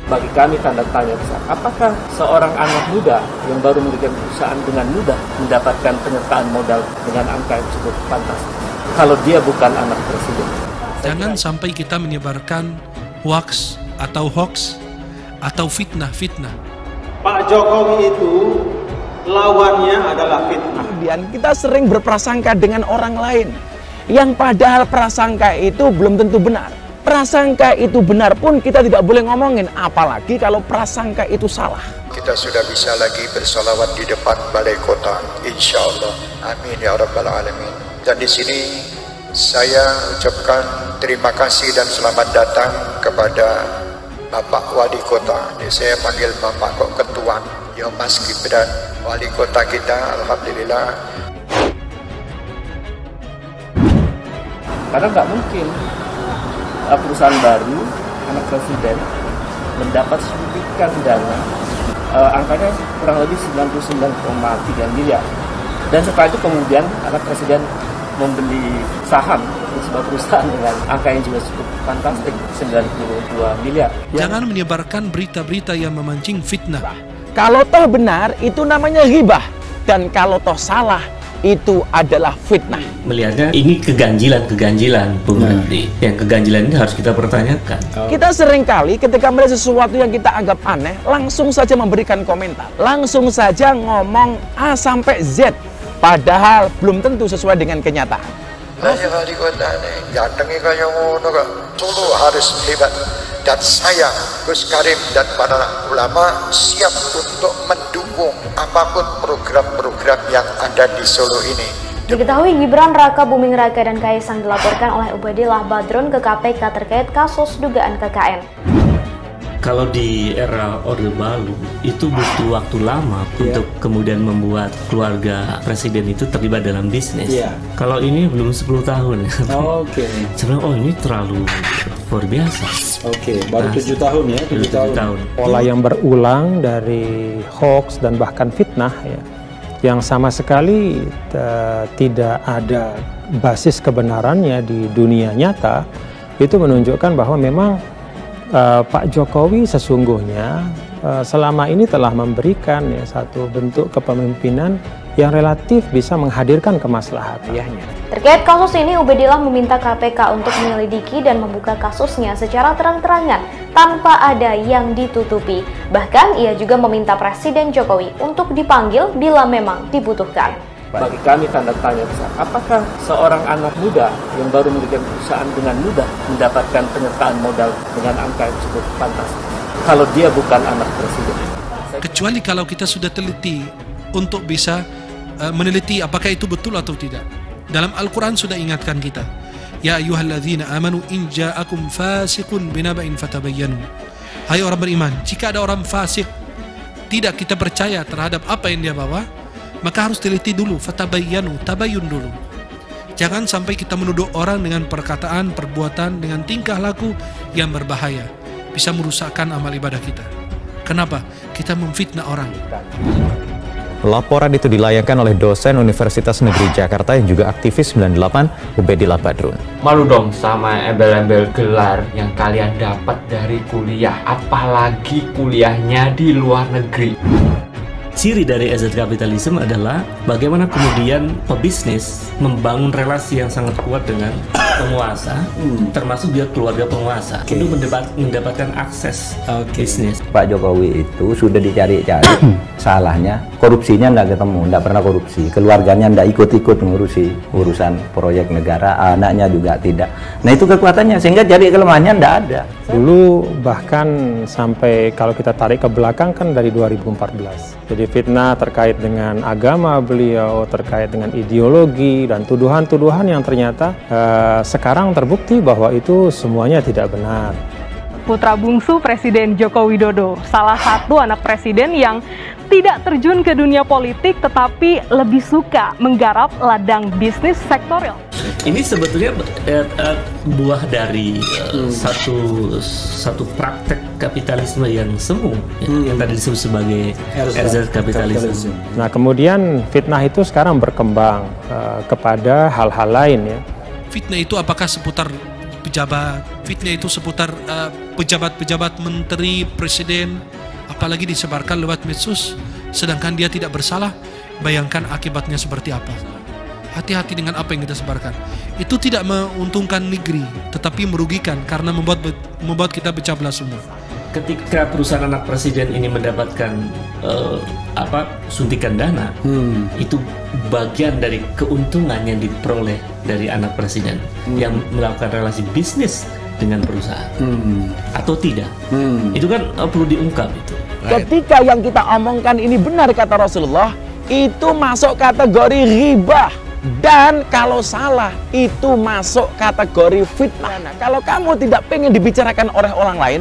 Bagi kami tanda tanya besar, apakah seorang anak muda yang baru mendirikan perusahaan dengan mudah mendapatkan penyertaan modal dengan angka yang cukup fantastis kalau dia bukan anak presiden? Jangan sampai kita menyebarkan hoax atau fitnah. Pak Jokowi itu lawannya adalah fitnah. Kemudian kita sering berprasangka dengan orang lain yang padahal prasangka itu belum tentu benar. Prasangka itu benar pun kita tidak boleh ngomongin, apalagi kalau prasangka itu salah. Kita sudah bisa lagi bersolawat di depan balai kota, insya Allah. Amin ya rabbal alamin. Dan di sini saya ucapkan terima kasih dan selamat datang kepada Bapak Wali Kota. Saya panggil Bapak kok Ketua, ya Mas Gibran, Wali Kota kita, alhamdulillah. Karena nggak mungkin perusahaan baru, anak presiden, mendapat suntikan dana, angkanya kurang lebih 99,3 miliar. Dan setelah itu kemudian anak presiden membeli saham di sebuah perusahaan dengan angka yang juga cukup fantastik, 92 miliar. Jangan menyebarkan berita-berita yang memancing fitnah. Kalau toh benar, itu namanya ghibah. Dan kalau toh salah, itu adalah fitnah. Melihatnya ini keganjilan Bung Randy. Yang keganjilan ini harus kita pertanyakan. Kita seringkali ketika melihat sesuatu yang kita anggap aneh, langsung saja memberikan komentar. Langsung saja ngomong A sampai Z. Padahal belum tentu sesuai dengan kenyataan. Saya wali kota nih, gantengnya kayak ngono kok. Solo harus hebat. Dan saya, Gus Karim dan para ulama siap untuk mendukung apapun program-program yang ada di Solo ini. Diketahui Gibran Raka Buming Raka dan Kaisang dilaporkan oleh Ubedillah Badrun ke KPK terkait kasus dugaan KKN. Kalau di era Orde Baru itu butuh waktu lama untuk kemudian membuat keluarga presiden itu terlibat dalam bisnis. Kalau ini belum 10 tahun. Sebenarnya ini terlalu luar biasa. Baru 7 tahun ya, 7 tahun. Pola yang berulang dari hoax dan bahkan fitnah ya, yang sama sekali tidak ada basis kebenarannya di dunia nyata, itu menunjukkan bahwa memang Pak Jokowi sesungguhnya selama ini telah memberikan ya, satu bentuk kepemimpinan yang relatif bisa menghadirkan kemaslahatan. Terkait kasus ini, Ubedillah meminta KPK untuk menyelidiki dan membuka kasusnya secara terang-terangan tanpa ada yang ditutupi. Bahkan ia juga meminta Presiden Jokowi untuk dipanggil bila memang dibutuhkan. Bagi kami tanda tanya besar, apakah seorang anak muda yang baru mendirikan perusahaan dengan mudah mendapatkan penyertaan modal dengan angka yang cukup fantastis kalau dia bukan anak presiden? Kecuali kalau kita sudah teliti untuk bisa meneliti apakah itu betul atau tidak. Dalam Al-Quran sudah ingatkan kita, Ya ayyuhalladzina amanu in ja'akum fasiqun binaba'in fatabayyanu. Hai orang beriman, jika ada orang fasik tidak kita percaya terhadap apa yang dia bawa, maka harus teliti dulu, fatabayyanu, tabayyun dulu. Jangan sampai kita menuduh orang dengan perkataan, perbuatan, dengan tingkah laku yang berbahaya, bisa merusakkan amal ibadah kita. Kenapa? Kita memfitnah orang. Laporan itu dilayangkan oleh dosen Universitas Negeri Jakarta yang juga aktivis 98, Ubedillah Badrun. Malu dong sama embel-embel gelar yang kalian dapat dari kuliah, apalagi kuliahnya di luar negeri. Ciri dari asset capitalism adalah bagaimana kemudian pebisnis membangun relasi yang sangat kuat dengan penguasa, termasuk dia keluarga penguasa, untuk mendapatkan akses bisnis. Pak Jokowi itu sudah dicari-cari, salahnya korupsinya nggak ketemu, nggak pernah korupsi, keluarganya nggak ikut-ikut mengurusi urusan proyek negara, anaknya juga tidak. Nah itu kekuatannya, sehingga jadi kelemahannya nggak ada. Dulu bahkan sampai kalau kita tarik ke belakang kan dari 2014. Jadi fitnah terkait dengan agama beliau, terkait dengan ideologi dan tuduhan-tuduhan yang ternyata sekarang terbukti bahwa itu semuanya tidak benar. Putra bungsu Presiden Joko Widodo, salah satu anak presiden yang tidak terjun ke dunia politik tetapi lebih suka menggarap ladang bisnis sektorial. Ini sebetulnya buah dari satu praktek kapitalisme yang semu, yang tadi disebut sebagai asset capitalism. Nah kemudian fitnah itu sekarang berkembang kepada hal-hal lain ya. Fitnah itu apakah seputar pejabat? Fitnah itu seputar pejabat-pejabat, menteri, presiden, apalagi disebarkan lewat medsos, sedangkan dia tidak bersalah. Bayangkan akibatnya seperti apa. Hati-hati dengan apa yang kita sebarkan. Itu tidak menguntungkan negeri, tetapi merugikan karena membuat kita pecah belah semua. Ketika perusahaan anak presiden ini mendapatkan suntikan dana, itu bagian dari keuntungan yang diperoleh dari anak presiden yang melakukan relasi bisnis dengan perusahaan atau tidak. Itu kan perlu diungkap itu. Ketika yang kita omongkan ini benar kata Rasulullah, itu masuk kategori ribah. Dan kalau salah, itu masuk kategori fitnah. Nah, kalau kamu tidak pengen dibicarakan oleh orang lain,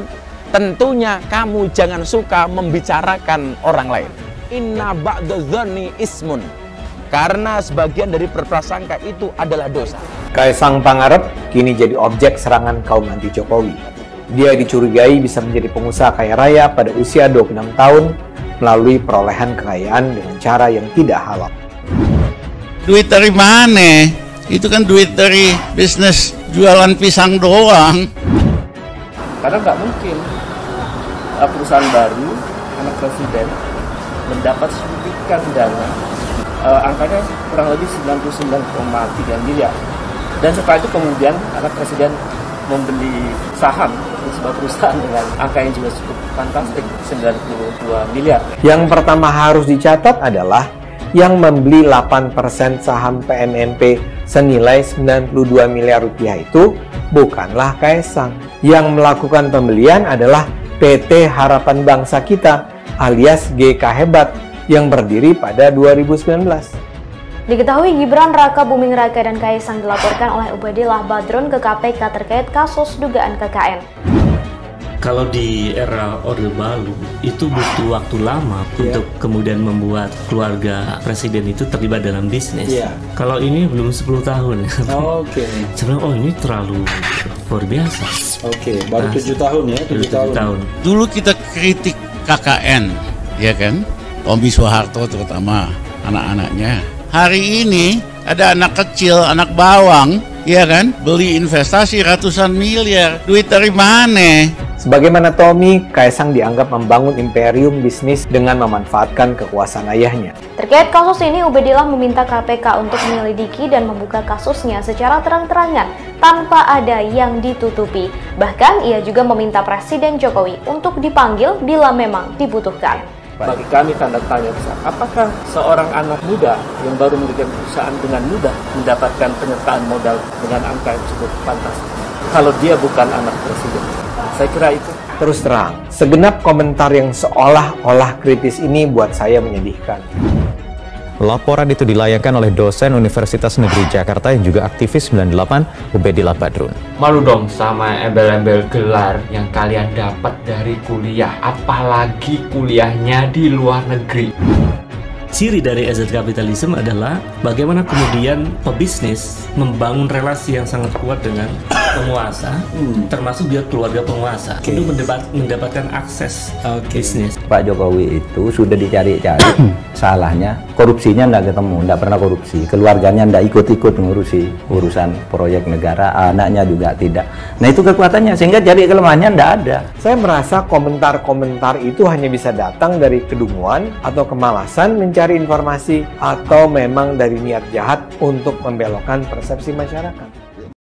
tentunya kamu jangan suka membicarakan orang lain. Inna ba'dadh-dhanni ismun. Karena sebagian dari berprasangka itu adalah dosa. Kaisang Pangarep kini jadi objek serangan kaum anti Jokowi. Dia dicurigai bisa menjadi pengusaha kaya raya pada usia 26 tahun melalui perolehan kekayaan dengan cara yang tidak halal. Duit dari mana? Itu kan duit dari bisnis jualan pisang doang. Karena nggak mungkin perusahaan baru, anak presiden, mendapat suntikan dana, angkanya kurang lebih 99,3 miliar. Dan setelah itu kemudian anak presiden membeli saham di sebuah perusahaan dengan angka yang juga cukup fantastik, 92 miliar. Yang pertama harus dicatat adalah yang membeli 8% saham PMNP senilai 92 miliar rupiah itu bukanlah Kaisang. Yang melakukan pembelian adalah PT Harapan Bangsa Kita alias GK Hebat yang berdiri pada 2019. Diketahui Gibran Raka Buming Raka dan Kaisang dilaporkan oleh Ubedillah Badrun ke KPK terkait kasus dugaan KKN. Kalau di era Orde Baru itu butuh waktu lama untuk kemudian membuat keluarga presiden itu terlibat dalam bisnis. Kalau ini belum 10 tahun. Sebenarnya ini terlalu luar biasa. Baru 7 tahun ya, 7 tahun. Dulu kita kritik KKN, ya kan? Tommy Soeharto terutama anak-anaknya. Hari ini ada anak kecil, anak bawang, ya kan? Beli investasi ratusan miliar. Duit dari mana? Sebagaimana Tommy, Kaisang dianggap membangun imperium bisnis dengan memanfaatkan kekuasaan ayahnya. Terkait kasus ini, Ubedillah meminta KPK untuk menyelidiki dan membuka kasusnya secara terang-terangan tanpa ada yang ditutupi. Bahkan ia juga meminta Presiden Jokowi untuk dipanggil bila memang dibutuhkan. Bagi kami tanda tanya besar, apakah seorang anak muda yang baru mendirikan perusahaan dengan mudah mendapatkan penyertaan modal dengan angka yang cukup fantastis kalau dia bukan anak presiden? Saya kira itu. Terus terang, segenap komentar yang seolah-olah kritis ini buat saya menyedihkan. Laporan itu dilayangkan oleh dosen Universitas Negeri Jakarta yang juga aktivis 98, Ubedillah Badrun. Malu dong sama embel-embel gelar yang kalian dapat dari kuliah, apalagi kuliahnya di luar negeri. Ciri dari asset capitalism adalah bagaimana kemudian pebisnis membangun relasi yang sangat kuat dengan penguasa, termasuk dia keluarga penguasa, untuk mendapatkan akses bisnis. Pak Jokowi itu sudah dicari-cari, salahnya korupsinya nggak ketemu, nggak pernah korupsi, keluarganya nggak ikut-ikut mengurusi urusan proyek negara, anaknya juga tidak. Nah itu kekuatannya, sehingga cari kelemahannya nggak ada. Saya merasa komentar-komentar itu hanya bisa datang dari kedunguan atau kemalasan mencari informasi, atau memang dari niat jahat untuk membelokkan persepsi masyarakat.